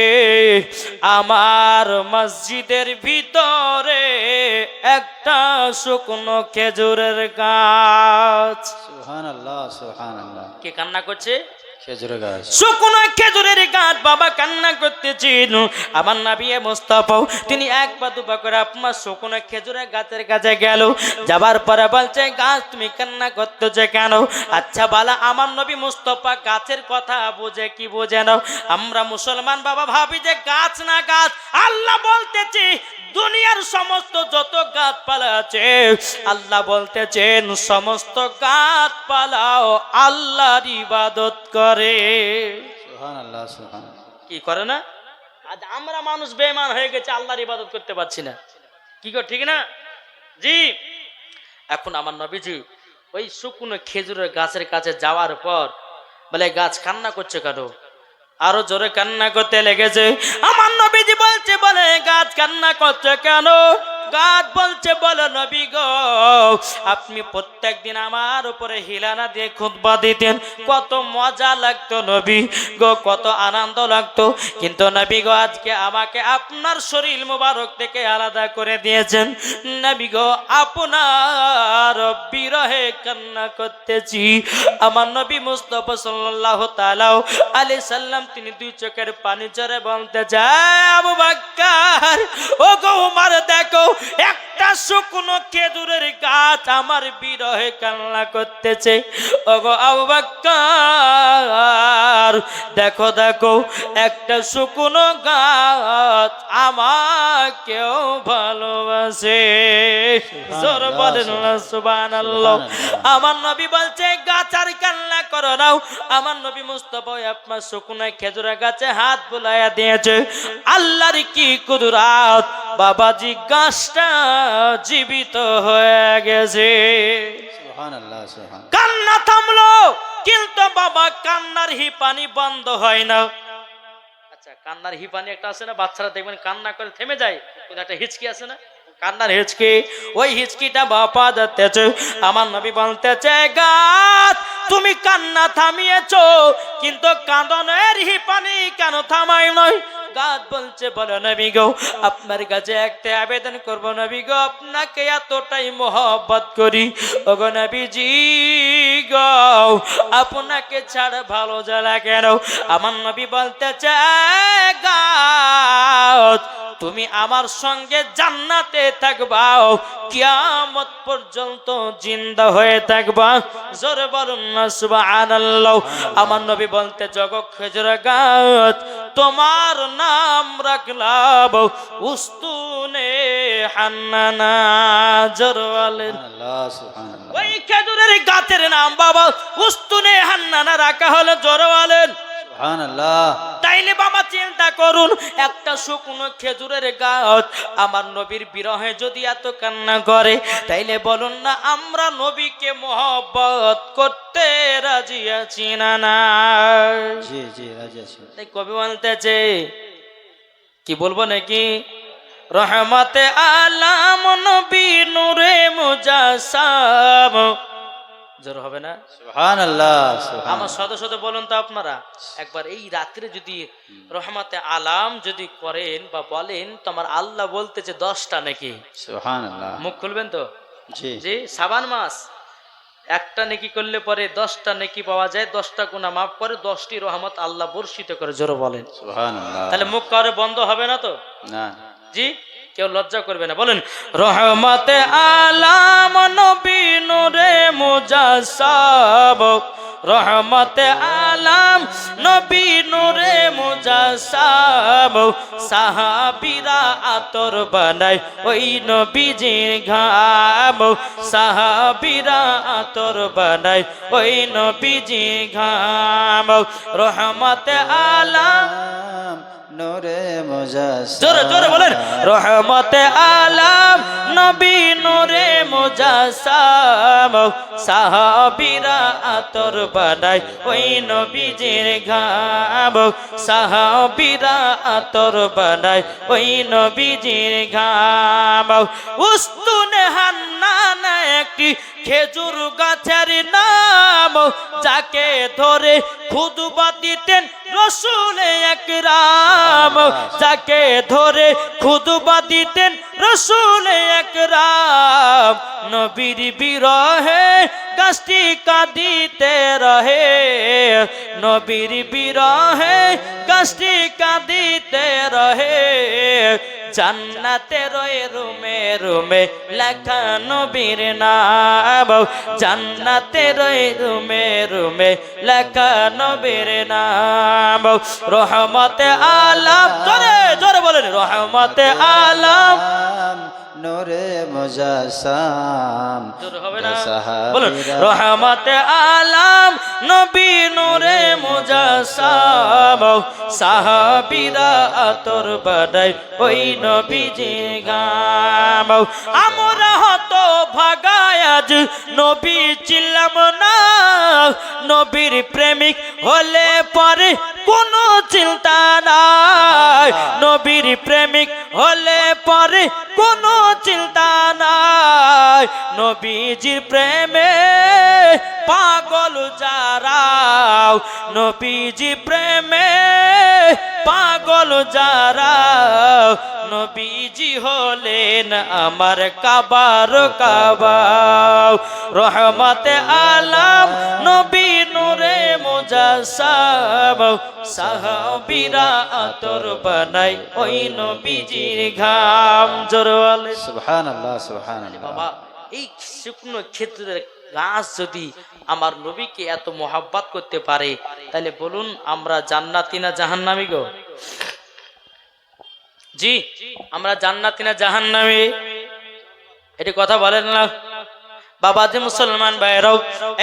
আমার মসজিদের ভিতরে একটা শুকনো খেজুরের গাছ। সুবহানাল্লাহ সুবহানাল্লাহ। কে কান্না করছে? খেজুরের গাছ। শুকনো খেজুরের গাছ বাবা কান্না করতেছেন। আমার নবী মুস্তাফা তিনি এক পা দুপা করে আপনার শুকনো খেজুরের গাছের কাছে গেল। যাবার পরে বলছে গাছ তুমি কান্না করতেছে কেন? আচ্ছা বালা আমার নবী মুস্তাফা গাছের কথা বুঝে কি বোঝে না? আমরা মুসলমান বাবা ভাবি যে গাছ না গাছ। আল্লাহ বলতেছে দুনিয়ার সমস্ত যত গাছপালা আছে আল্লাহ বলতেছেন সমস্ত গাছপালাও আল্লাহর ইবাদত করে। সুবহানাল্লাহ সুবহানাল্লাহ। কি করে না? আজ আমরা মানুষ বেঈমান হয়ে গেছে, আল্লাহর ইবাদত করতে পারছি না। কি কর ঠিক না জি? এখন আমার নবীজি ওই শুকনো খেজুরের গাছের কাছে যাওয়ার পর বলে গাছ কান্না করছে কেন? আরো জোরে কান্না করতে লেগেছে। আমার নবীজি বলছে বলে গাছ কান্না করছে কেন? গাছ বলছে বলো নবী গো আপনি প্রত্যেকদিন আমার উপরে হিলানা দিয়ে খুতবা দিতেন, কত মজা লাগতো নবী গো, কত আনন্দ লাগতো। কিন্তু নবী গো আজকে আমাকে আপনার শরীর মোবারক থেকে আলাদা করে দিয়েছেন। নবী গো আপনার বিরহে কান্না করতেছি। আমার নবী মুস্তাফা সাল্লাল্লাহু তাআলা আলাইহি সাল্লাম তিনি দুই চোখের পানি ঝরে বলতে যায় আবু বকর ও গো উমর দেখো একটা শুকনো খেজুরের গাছ আমার বিরহে কান্না করতেছে। ও গো আবু বকর দেখো দেখো একটা শুকনো গাছ আমাকেও ভালোবাসে। জোর বলেন না সুবহানাল্লাহ। আমার নবী বলছে গাছ আর কান্না করো না। আমার নবী মুস্তাফা আপনার শুকনো খেজুরের গাছে হাত বুলাইয়া দিয়েছে। আল্লাহর কি কুদরত বাবাজি গাছটা জীবিত হয়ে গেছে। সুবহানাল্লাহ সুবহানাল্লাহ। কান্না থামলো কিন্তু বাবা কান্নার হিপানি বন্ধ হয় না। আচ্ছা কান্নার হিপানি একটা আছে না, বাচ্চারা দেখবেন কান্না করে থেমে যায়, কিন্তু একটা হিচকি আছে না কান্নার হিচকি, ওই হিচকিটা বাবা যাচ্ছে। আমার নবী বলতেছে গাছ তুমি কান্না থামিয়েছো, কিন্তু কাঁদনের পানি কেন থামাই নয়? গাছ বলছে, বলো নবী গো, আপনার কাছে একটা আবেদন করব নবী গো, আপনাকে এতটাই মহব্বত করি ওগো নবীজি গো, আপনাকে ছাড়া ভালো জ্বালা কেন? আমার নবী বলতে চায়, গাছ তুমি আমার সঙ্গে জান্নাতে থাকবা, কিয়ামত পর্যন্ত জিন্দা হয়ে থাকবা। জোরে বলুন না সুবহানাল্লাহ। আমার নবী বলতে, জগৎ খেজুর গাছ তোমার নাম রাখলাম উস্তুনে হান্নানা। জোরে বলেন আল্লাহ সুবহানাল্লাহ। ওই খেজুরের গাছের নাম বাবা উস্তুনে হান্নানা রাখা হলো। জোরে বলেন সুবহানাল্লাহ। তাইলে বাবা চিন্তা করুন, একটা শুকনো খেজুরের গাছ আমার নবীর বিরহে যদি এত কান্না করে, তাইলে বলুন না আমরা নবীকে মহব্বত করতে রাজি আছি না না? জি জি রাজি আছি। তাই কবি বলতেছে, কি বলবো নাকি, রহমতে আলাম নবী নূরে মুজাসসাম। জোর হবে না? সুবহানাল্লাহ আমার সুবহানাল্লাহ। সদস্য বলুন তো আপনারা একবার, এই রাত্রে যদি রহমতে আলাম যদি করেন বা বলেন, তো আমার আল্লাহ বলতেছে 10টা নাকি? সুবহানাল্লাহ। মুখ খুলবেন তো? জি যে শাবান মাস একটা নেকি করলে পরে 10টা নেকি পাওয়া যায়, 10টা গুনাহ মাফ করে, 10টি রহমত আল্লাহ বর্ষিত করে। জোরে বলেন সুবহানাল্লাহ। তাহলে মুখ কারে বন্ধ হবে না তো? না জি, কেউ লজ্জা করবে না। বলেন রহমতে আলাম নবী নূরে মুজাসসাম, রহমতে আলাম নবী নূরে মুজাসসাম, সাহাবীরা আতর বানায় ওই নবীজির ঘাম, সাহাবীরা আতর বানায় ওই নবীজির ঘাম। রহমতে আলাম, নূরে মুজাসসাম। জোরে জোরে বলেন রহমতে আলাম নবী নূরে মুজাসসাম, সাহাবীরা আতর বানায় ওই নবীজির ঘাম, সাহাবীরা আতর বানায় ওই নবীজির ঘাম। উস্তুনে হান্নানা একটি খেজুর গাছের নাম, যাকে ধরে খুতবা দিতেন রাসূল আকরাম, যাকে ধরে খুতবা দিতেন রাসূল আকরাম। নবীর বিরহে গাছটি কাঁদিতে রহে, নবীর বিরহে গাছটি কাঁদিতে রহে। জান্নাতে রয়ে রুমে রুমে লেখা নবীর নাম, জান্নাতে রয়ে রুমে রুমে লেখা নবীর নাম। রহমতে আলাম, জোরে জোরে বলেন রহমতে আলাম নূরে মুজাসসাম। জোরে হবে না? বলুন রহমতে আলাম নবী নূরে মুজাসসাম, সাহাবীরা আতর বানায় ওই নবীজির ঘাম। আমরা হতো ভাগায় আজ নবী ছিলাম না, নবীর প্রেমিক হলে পরে কোনো চিন্তা নাই, নবীর প্রেমিক হলে পরে কোনো চিন্তা নাই। নবীজির প্রেমে পাগল যারা, নবীজি প্রেমে পাগল যারা, নবীজি হলেন আমার কাবার কাবা। রহমতে আলাম নবী নূরে মুজাসসাম, সাহাবীরা আতর বানায় ওই নবীজির ঘাম। জোরে বলে সুবহানাল্লাহ সুবহানাল্লাহ। বাবা, এই শুকনো ক্ষেত্রের গাছ যদি আমার নবীকে এত মহাব্বত করতে পারে, তাহলে বলুন আমরা জান্নাতি না জাহান্নামী গো? জি, আমরা জান্নাতি না জাহান্নামী? এটি কথা বলেন না বাবা যে মুসলমান ভাইরাও,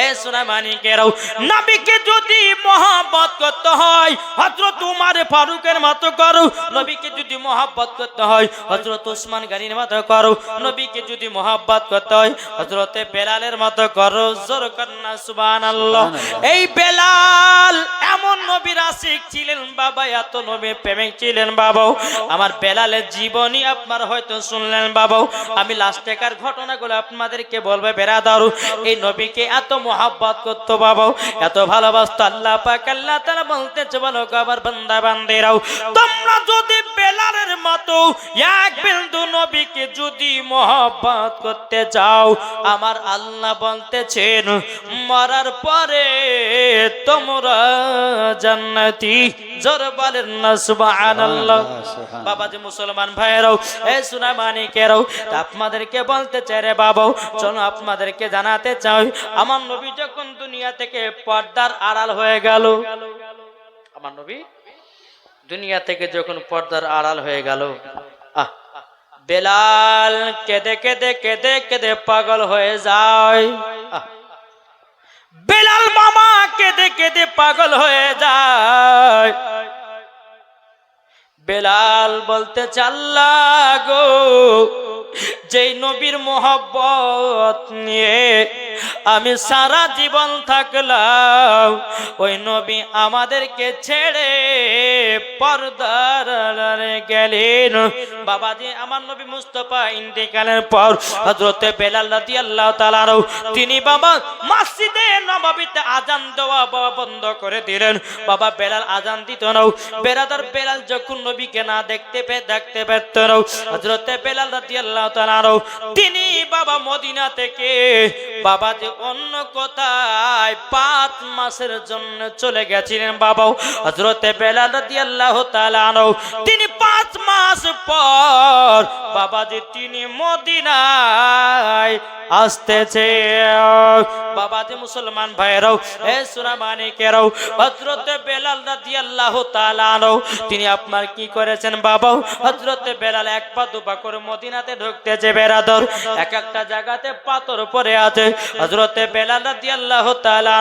এ সোনা মানিকেরাও, নবীকে যদি মহব্বত করতে হয় হযরত উমর ফারুকের মতো করো, নবীকে যদি মহব্বত করতে হয় হযরত ওসমান গনির মতো করো, নবীকে যদি মহব্বত করতে হয় হযরত বেলালের মতো করো। জোর কন্না সুবহানাল্লাহ। এই বেলাল এমন নবীর আশিক ছিলেন বাবা, এত নবীর প্রেমিক ছিলেন বাবা। আমার বেলালের জীবনী আপনারা হয়তো শুনলেন বাবা। আমি লাস্টেকার ঘটনাগুলো আপনাদেরকে বলবো। বেরাদর, এই নবীকে এত মহব্বত করতো বাবা, এত ভালোবাসতো আল্লাহ পাক। আল্লাহ তাআলা বলতেছে, বলো আমার বান্দা বান্দিরাও, তোমরা যদি বেলালের মতো এক বিন্দু নবীকে যদি মহব্বত করতে চাও, আমার আল্লাহ বলতেছেন মরার পরে তোমরা জান্নাতি। জোর বলেন না সুবহানাল্লাহ। বাবাজি মুসলমান ভাইরাও, এ সোনা মানিকেরাও, আপনাদেরকে বলতে চাই রে বাবা, চলো আপনাদেরকে জানাতে চাই, আমার নবী যখন দুনিয়া থেকে পর্দার আড়াল হয়ে গেল, আমার নবী দুনিয়া থেকে যখন পর্দার আড়াল হয়ে গেল, বেলাল কেঁদে কেঁদে কেঁদে কেঁদে পাগল হয়ে যায়। বেলাল মামা কেঁদে কেঁদে পাগল হয়ে যায়। বেলাল বলতে আল্লাহ গো, যেই নবীর মোহব্বত নিয়ে আমি সারা জীবন থাকলাম, ওই নবী আমাদেরকে ছেড়ে পর্দার আড়ালে গেলেন। বাবাজি আমার নবী মুস্তাফা ইন্তেকালের পর হযরতে বেলাল রাদিয়াল্লাহু তাআলা তিনি বাবা মসজিদে নববীতে আজান দেওয়া বাবা বন্ধ করে দিলেন। বাবা বেলাল আজান দিত না। বেরাদার বেলাল যখন নবীকে না দেখতে পেত না, হযরতে বেলাল রাদিয়াল্লাহু তাআলা তিনি বাবা মদিনা থেকে বাবা যে অন্য কোথায় 5 মাসের জন্য চলে গেছিলেন। বাবা হযরতে বেলাল রাদিয়াল্লাহু তাআলা তিনি 5 মাস পর বাবা যে তিনি মদিনায় আসতেছে। বাবা যে মুসলমান ভাইরাও, এ সোনা মানিকেরাও, হযরতে বেলাল রাদিয়াল্লাহু তাআলা তিনি আপনার কি করেছেন বাবা, হযরতে বেলাল এক পা দুপা করে মদিনাতে ঢুকতেছে। বেরাদর এক একটা জায়গাতে পাথর পড়ে আছে। হযরতে বেলাল রাদিয়াল্লাহু তাআলা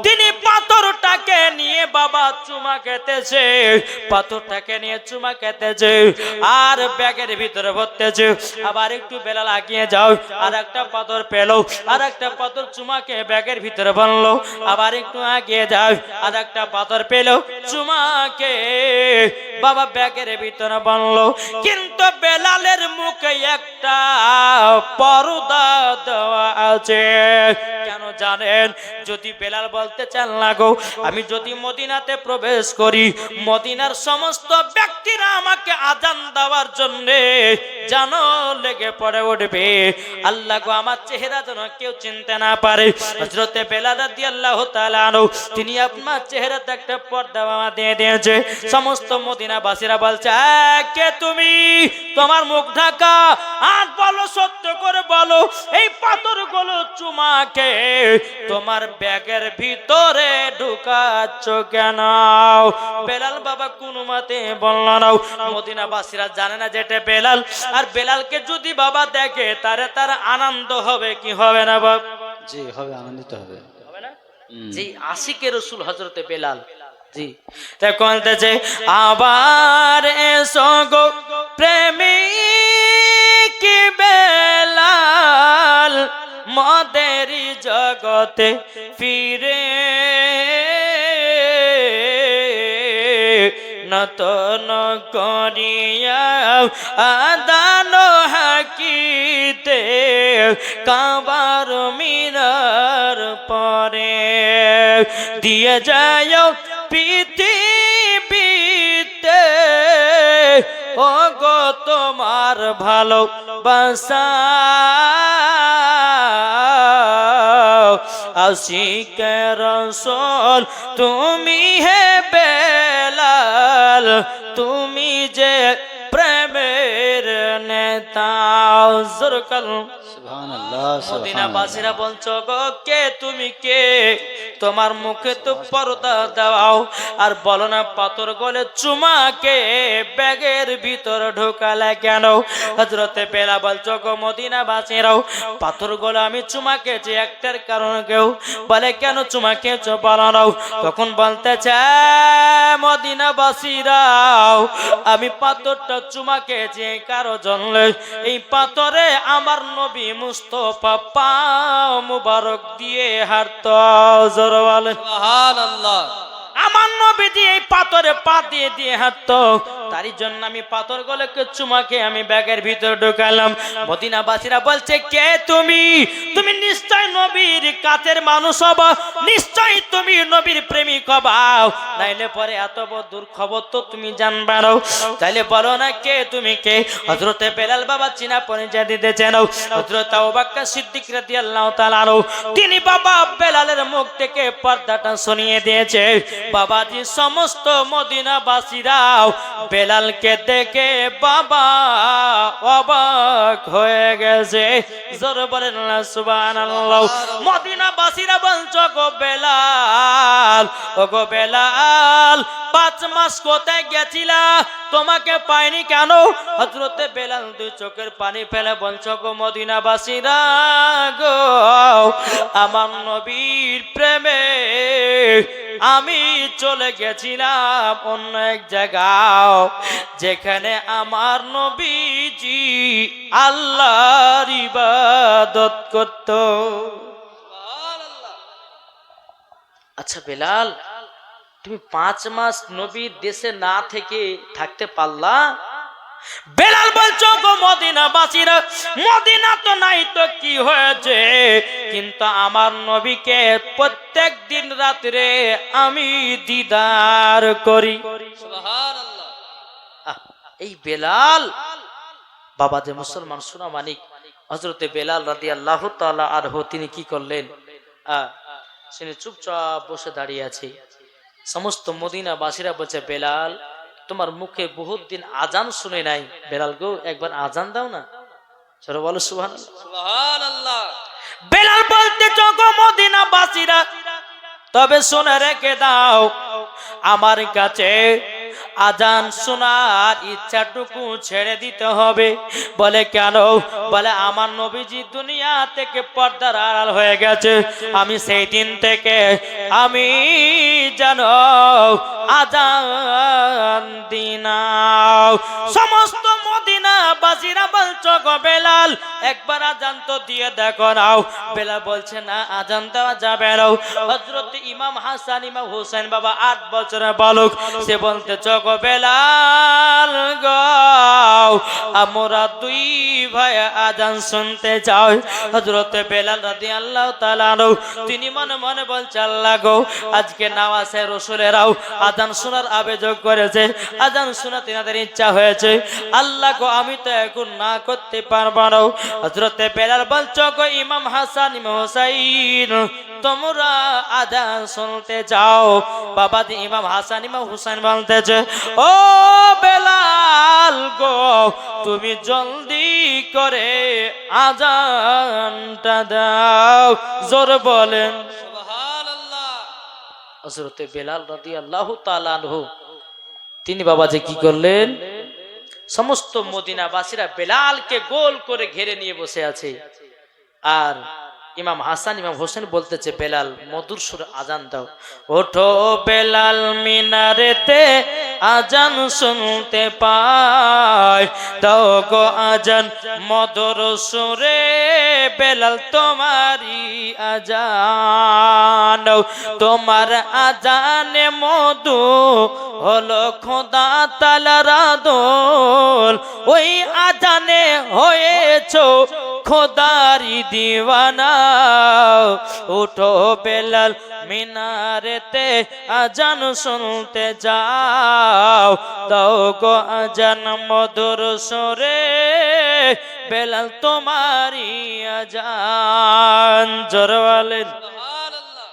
তিনি পাথরটাকে নিয়ে বাবা চুমা খেতেছে, পাথরটাকে নিয়ে চুমা খেতেছে আর ব্যাগের ভিতরে ভরতেছে। আবার একটু বেলাল আগিয়ে যাও, আর একটা পাথর পেল, আর একটা পাথর চুমাকে ব্যাগের ভিতরে ভরলো। আবার একটু আগিয়ে যাও, আর একটা পাথর পেল, চুমাকে বাবা ব্যাগের ভিতরে ভরলো। কিন্তু বেলালের মুখে একটা পর্দা দেওয়া আছে। কেন জানেন? যদি বেলাল বলতে চান লাগো, আমি যদি মদিনাতে প্রবেশ করি, মদিনার সমস্ত ব্যক্তিরা আমাকে আজান দেওয়ার জন্য জানো লেগে পড়ে উঠবে। আল্লাহ গো, আমার চেহারা যেন কেউ চিনতে না পারে। হযরতে বেলাল রাদিয়াল্লাহু তাআলা তিনি আপনার চেহারাতে একটা পর্দা দিয়ে দিয়েছে। সমস্ত মদিনাবাসীরা বলছে, কে তুমি? তোমার মুখ ঢাকা, আর বলো সত্য করে বলো, এই পাথরগুলো চুমাকে তোমার ব্যাগের ভিতরে ঢুকাচ্ছ কেন? বেলাল বাবা কোনো মতে বলল না। মদিনাবাসীরা জানে না যেটা বেলাল, আর বেলালকে যদি বাবা দেখে তারে তার আনন্দ হবে কি হবে না বাবা? জি হবে, আনন্দিত হবে। হবে না? জি, আশিকে রাসূল হযরতে বেলাল। জি, তাই বলতেছে, আবার এসো গো প্রেমিক বেলাল, মদেরি জগতে ফিরে নতন করিয়া আদান হাকিতে কাবার মিনার পরে দিয়ে যায় পৃথিবীতে ও গো তোমার ভালোবাসা আশিকে রাসূল তুমি হে বেলাল, তুমি যে প্রেমের নেতা। সুবহানাল্লাহ। মদিনাবাসীরা বলছো গো, কে তুমি কে? তোমার মুখে তো পর্দা দাও, আর বলো না পাথর গলে চুমাকে ব্যাগের ভিতর ঢোকালে কেন? হযরতে বেলাল বলছো গো মদিনাবাসীরাও, পাথর গলে আমি চুমা খেয়েছি একটার কারণ কেউ বলে কেন চুমা খেয়েছো বলো না। তখন বলতেছে, মদিনাবাসীরাও, আমি পাথরটা চুমা খেয়েছি কারো জন্য, এই পাথরে আমার নবী মুস্তাফা পা মুবারক দিয়ে হাঁটতো। সুবহানাল্লাহ। আমার নবী দিয়ে এই পাথরে পা দিয়ে দিয়ে হাঁটতো। তারই জন্য আমি পাথর গলেকে চুমাকে আমি ব্যাগের ভিতর ঢুকালাম। মদিনাবাসীরা বলছে, কে তুমি? তুমি নিশ্চয় নবীর কাছের মানুষ হবা, নিশ্চয় তুমি নবীর প্রেমিক হবাও, নাইলে পরে এত দূর খবর তো তুমি জানবা না, তাইলে বলো না কে তুমি কে? হযরতে বেলাল বাবা চিনা পরিচয় দিতেছেন। হযরত আবু বকর সিদ্দিক রাদিয়াল্লাহু তাআলা আনহু তিনি বাবা বেলালের মুখ থেকে পর্দাটা সরিয়ে দিয়েছে। বাবাজি সমস্ত মদিনাবাসীরাও বেলালকে দেখে বাবা অবাক হয়ে গেছে। জোরে বলেন না সুবহানাল্লাহ। মদিনাবাসীরা বলছো, গো বেলাল, ও গো বেলাল, 5 মাস কোথায় গেছিলা? তোমাকে পাইনি কেন? হযরতে বেলাল দুই চোখের পানি ফেলে বলছো, গো মদিনাবাসীরা গো, আমার নবীর প্রেমে আমি চলে গেছিলাম অন্য এক জায়গায়, যেখানে আমার নবীজি আল্লাহর ইবাদত করত। আচ্ছা বেলাল, তুমি 5 মাস নবীর দেশে না থেকে থাকতে পারলা? বেলাল বলছো, গো মদিনাবাসীরা, মদিনা তো নাই তো কি হয়েছে, কিন্তু আমার নবীকে প্রত্যেক দিন রাত্রে আমি দিদার করি। সুবহানাল্লাহ। এই বেলাল বাবা যে মুসলমান সোনা মানিক হযরতে বেলাল রাদিয়াল্লাহু তাআলা আনহু তিনি কি করলেন? তিনি চুপচাপ বসে দাঁড়িয়ে আছে। সমস্ত মদিনাবাসীরা বলছে, বেলাল, তোমার মুখে বহুত দিন আজান শুনে নাই, বেলাল গো একবার আজান দাও না। চলো বলো সুবহানাল্লাহ। সুবহানাল্লাহ। বেলাল বলতে, গো মদিনাবাসীরা, তবে শুনে রেখে দাও, আমার কাছে আজান শোনার ইচ্ছাটুকু ছেড়ে দিতে হবে। বলে কেন? বলে আমার নবীজি দুনিয়া থেকে পর্দার আড়াল হয়ে গেছে, আমি সেই দিন থেকে আমি জানো আজান দিনাও। সমস্ত মদিনাবাসীরা বলছো, গো বেলাল একবার আজান তো দিয়ে দেখো নাও। বেলাল বলছে, না আজান দেওয়া যাবে না। হযরত ইমাম হাসান ইমাম হোসেন বাবা 8 বছরের বালক, সে বলতে, গো বেলাল গো, আমরা দুই ভাই আজান শুনতে চাই। হযরত বেলাল রাদিয়াল্লাহু তাআলা আনহু তিনি মনে মনে বলছে, আল্লাহ গো, আজকে নওয়াজে রাসূলেরাও আজান শোনার আবেদন করেছে, আজান শোনা তিনাদের ইচ্ছা হয়েছে, আল্লাহ গো আমি তো এখন না করতে পারবো না। হযরত বেলাল বলছো, গো ইমাম হাসান ইমাম হোসেন তোমরা আজান শুনতে যাও। বাবা ইমাম হাসান ইমাম হোসেন বলতেছে, ও বেলাল গো, তুমি জলদি করে আজানটা দাও। জোর বলেন সুবহানাল্লাহ। হযরত বেলাল রাদিয়াল্লাহু তাআলা আনহু তিনি বাবাজি কি করলেন? সমস্ত মদিনাবাসীরা বেলালকে গোল করে ঘিরে নিয়ে বসে আছে, আর ইমাম হাসান ইমাম হোসেন বলতেছে, বেলাল মধুর সুরে আজান দাও। ওঠো বেলাল মিনারেতে আজান শুনতে পাই, দাও গো আজান মধুর সুরে, বেলাল তোমারই আজান, তোমার আজানে মধু হলো খোদা তাআলার আদল, ওই আজানে হয়েছো খোদারি দিওয়ানা। উঠো বেলাল মিনারেতে আজান শুনতে যাও, দাও গো আজান মধুর সুরে, বেলাল তোমারই আজান। জোরে বলেন সুবহানাল্লাহ।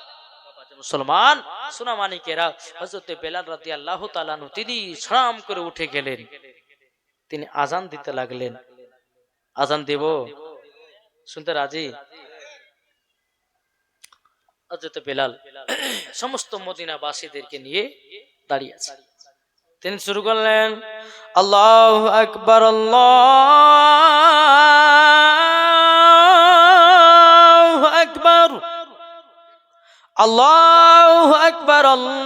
মুসলমান সোনা মানিকেরা, হযরত বেলাল রাদিয়াল্লাহু তাআলা আনহু তিনি সালাম করে উঠে গেলেন, তিনি আজান দিতে লাগলেন। আজান দেব, শুনতে রাজি? হযরত বেলাল সমস্ত মদিনাবাসীদেরকে নিয়ে দাঁড়িয়ে আছে, তিনি শুরু করলেন, আল্লাহু আকবার, আল্লাহু আকবার, আল্লাহু আকবার, আল্লাহু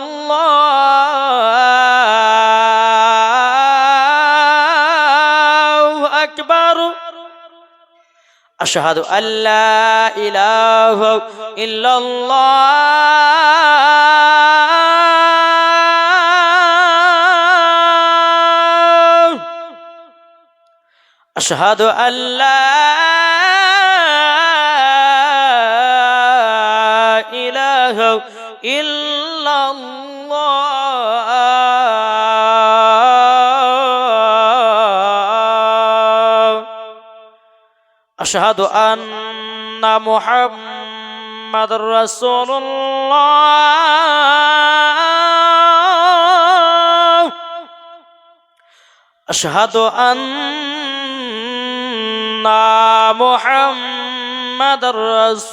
আকবার, আশহাদু আল্লা ইলাহা ইল্লাল্লাহ, أشهد أن لا إله إلا الله أشهد أن محمد رسول الله أشهد أن محمد رسول